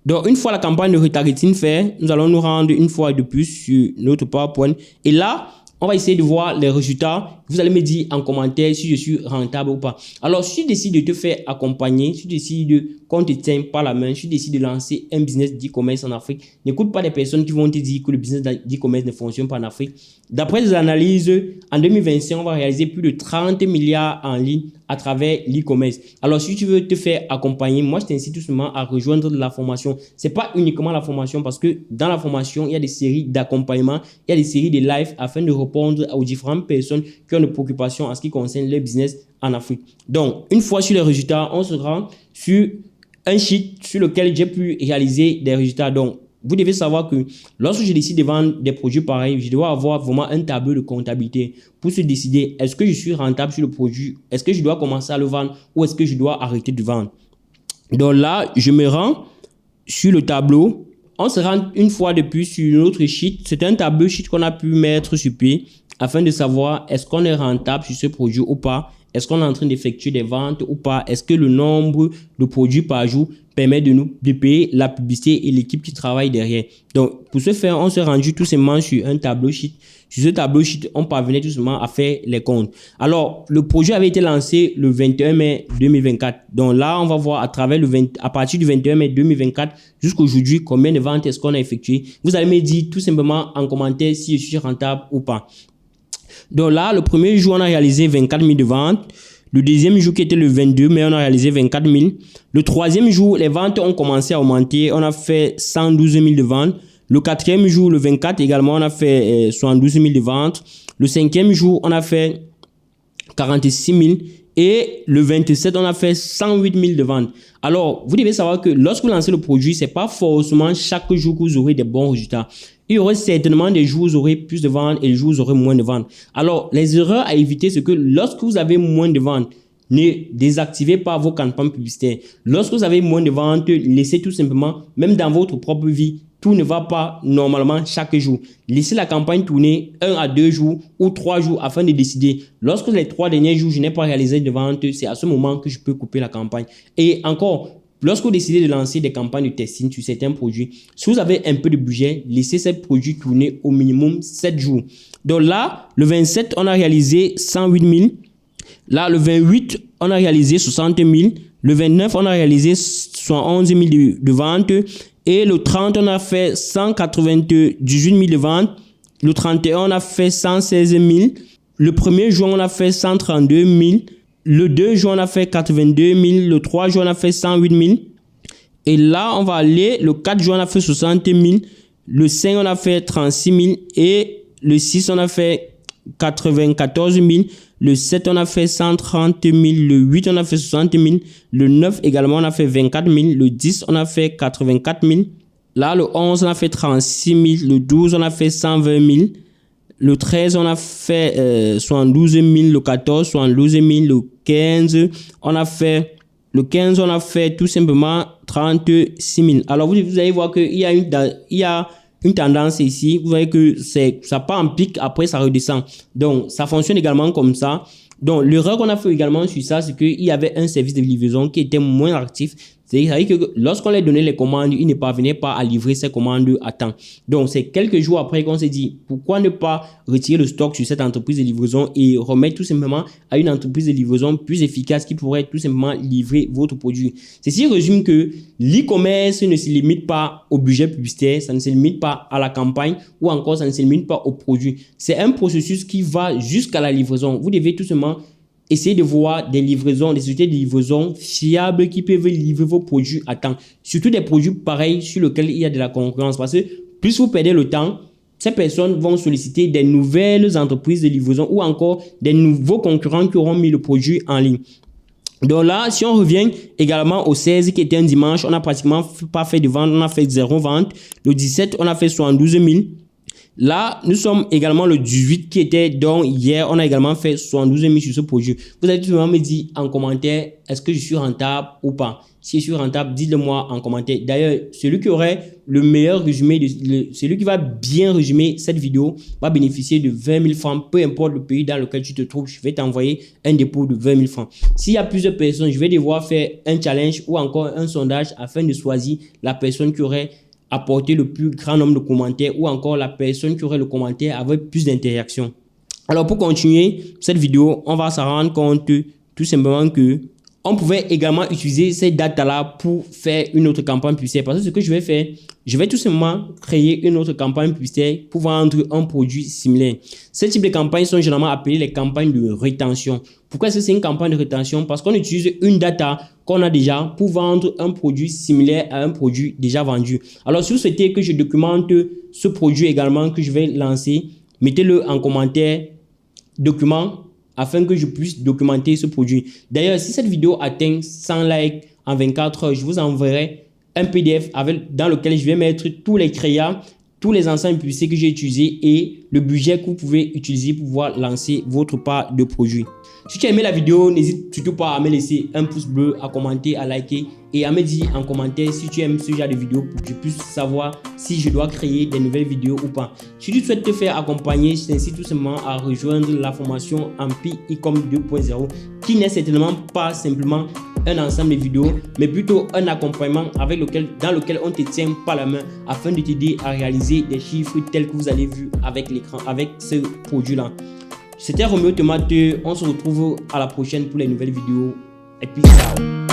Donc, une fois la campagne de retargeting faite, nous allons nous rendre une fois de plus sur notre PowerPoint. Et là, on va essayer de voir les résultats. Vous allez me dire en commentaire si je suis rentable ou pas. Alors, si tu décides de te faire accompagner, si tu décides qu'on te tienne par la main, si tu décides de lancer un business d'e-commerce en Afrique, n'écoute pas des personnes qui vont te dire que le business d'e-commerce ne fonctionne pas en Afrique. D'après les analyses, en 2025, on va réaliser plus de 30 milliards en ligne à travers l'e-commerce. Alors, si tu veux te faire accompagner, moi, je t'incite tout simplement à rejoindre la formation. C'est pas uniquement la formation parce que dans la formation, il y a des séries d'accompagnement, il y a des séries de live afin de répondre aux différentes personnes qui ont des préoccupations en ce qui concerne le business en Afrique. Donc, une fois sur les résultats, on se rend sur un sheet sur lequel j'ai pu réaliser des résultats. Donc, vous devez savoir que lorsque je décide de vendre des produits pareils, je dois avoir vraiment un tableau de comptabilité pour se décider est-ce que je suis rentable sur le produit, est-ce que je dois commencer à le vendre ou est-ce que je dois arrêter de vendre. Donc là, je me rends sur le tableau. On se rend une fois de plus sur notre sheet. C'est un tableau sheet qu'on a pu mettre sur pied afin de savoir est-ce qu'on est rentable sur ce produit ou pas. Est-ce qu'on est en train d'effectuer des ventes ou pas? Est-ce que le nombre de produits par jour permet de payer la publicité et l'équipe qui travaille derrière? Donc, pour ce faire, on s'est rendu tout simplement sur un tableau sheet. Sur ce tableau sheet, on parvenait tout simplement à faire les comptes. Alors, le projet avait été lancé le 21 mai 2024. Donc là, on va voir à partir du 21 mai 2024 jusqu'aujourd'hui, combien de ventes est-ce qu'on a effectué. Vous allez me dire tout simplement en commentaire si je suis rentable ou pas. Donc là, le premier jour, on a réalisé 24 000 de ventes. Le deuxième jour qui était le 22 mai, on a réalisé 24 000. Le troisième jour, les ventes ont commencé à augmenter. On a fait 112 000 de ventes. Le quatrième jour, le 24 également, on a fait 72 000 de ventes. Le cinquième jour, on a fait 46 000. Et le 27, on a fait 108 000 de ventes. Alors, vous devez savoir que lorsque vous lancez le produit, c'est pas forcément chaque jour que vous aurez des bons résultats. Il y aurait certainement des jours où vous aurez plus de ventes et des jours où vous aurez moins de ventes. Alors, les erreurs à éviter, c'est que lorsque vous avez moins de ventes, ne désactivez pas vos campagnes publicitaires. Lorsque vous avez moins de ventes, laissez tout simplement, même dans votre propre vie, tout ne va pas normalement chaque jour. Laissez la campagne tourner 1 à 2 jours ou 3 jours afin de décider. Lorsque les 3 derniers jours, je n'ai pas réalisé de vente, c'est à ce moment que je peux couper la campagne. Et encore, lorsque vous décidez de lancer des campagnes de testing sur certains produits, si vous avez un peu de budget, laissez ces produits tourner au minimum 7 jours. Donc là, le 27, on a réalisé 108 000. Là, le 28, on a réalisé 60 000. Le 29, on a réalisé 71 000 de ventes. Et le 30, on a fait 198 000 de ventes. Le 31, on a fait 116 000. Le 1er juin, on a fait 132 000. Le 2 juin, on a fait 82 000. Le 3 juin, on a fait 108 000. Et là, on va aller. Le 4 juin, on a fait 60 000. Le 5, on a fait 36 000. Et le 6, on a fait 94 000. Le 7, on a fait 130 000. Le 8, on a fait 60 000. Le 9, également, on a fait 24 000. Le 10, on a fait 84 000. Là, le 11, on a fait 36 000. Le 12, on a fait 120 000. Le 13, on a fait 72 000. Le 14, 72 000. Le 15, on a fait... Le 15, on a fait tout simplement 36 000. Alors, vous allez voir qu'il y a une tendance ici. Vous voyez que ça part en pic, après ça redescend. Donc, ça fonctionne également comme ça. Donc, l'erreur qu'on a fait également sur ça, c'est qu'il y avait un service de livraison qui était moins actif. C'est-à-dire que lorsqu'on leur donnait les commandes, ils ne parvenaient pas à livrer ces commandes à temps. Donc, c'est quelques jours après qu'on s'est dit, pourquoi ne pas retirer le stock sur cette entreprise de livraison et remettre tout simplement à une entreprise de livraison plus efficace qui pourrait tout simplement livrer votre produit. Ceci résume que l'e-commerce ne se limite pas au budget publicitaire, ça ne se limite pas à la campagne ou encore ça ne se limite pas au produit. C'est un processus qui va jusqu'à la livraison. Vous devez tout simplement essayez de voir des livraisons, des sociétés de livraison fiables qui peuvent livrer vos produits à temps. Surtout des produits pareils sur lesquels il y a de la concurrence. Parce que plus vous perdez le temps, ces personnes vont solliciter des nouvelles entreprises de livraison ou encore des nouveaux concurrents qui auront mis le produit en ligne. Donc là, si on revient également au 16 qui était un dimanche, on n'a pratiquement pas fait de vente, on a fait 0 vente. Le 17, on a fait 72 000. Là, nous sommes également le 18 qui était donc hier. On a également fait 72 000 sur ce produit. Vous allez tout simplement me dire en commentaire, est-ce que je suis rentable ou pas? Si je suis rentable, dites-le moi en commentaire. D'ailleurs, celui qui aurait le meilleur résumé, celui qui va bien résumer cette vidéo, va bénéficier de 20 000 francs, peu importe le pays dans lequel tu te trouves. Je vais t'envoyer un dépôt de 20 000 francs. S'il y a plusieurs personnes, je vais devoir faire un challenge ou encore un sondage afin de choisir la personne qui aurait apporter le plus grand nombre de commentaires ou encore la personne qui aurait le commentaire avec plus d'interaction. Alors pour continuer cette vidéo, on va se rendre compte tout simplement que on pouvait également utiliser ces datas-là pour faire une autre campagne publicitaire. Parce que ce que je vais faire, je vais tout simplement créer une autre campagne publicitaire pour vendre un produit similaire. Ce type de campagnes sont généralement appelées les campagnes de rétention. Pourquoi est-ce que c'est une campagne de rétention? Parce qu'on utilise une data qu'on a déjà pour vendre un produit similaire à un produit déjà vendu. Alors, si vous souhaitez que je documente ce produit également que je vais lancer, mettez-le en commentaire, document, afin que je puisse documenter ce produit. D'ailleurs, si cette vidéo atteint 100 likes en 24 heures, je vous enverrai un PDF dans lequel je vais mettre tous les créas, tous les ensembles publicitaires que j'ai utilisés et le budget que vous pouvez utiliser pour pouvoir lancer votre part de produit. Si tu as aimé la vidéo, n'hésite surtout pas à me laisser un pouce bleu, à commenter, à liker et à me dire en commentaire si tu aimes ce genre de vidéo pour que je puisse savoir si je dois créer des nouvelles vidéos ou pas. Si tu souhaites te faire accompagner, je t'incite tout simplement à rejoindre la formation Empire E-Com 2.0 qui n'est certainement pas simplement un ensemble de vidéos, mais plutôt un accompagnement dans lequel on te tient par la main afin de t'aider à réaliser des chiffres tels que vous avez vu avec l'écran, avec ce produit-là. C'était Roméo Tomate, on se retrouve à la prochaine pour les nouvelles vidéos et puis ciao.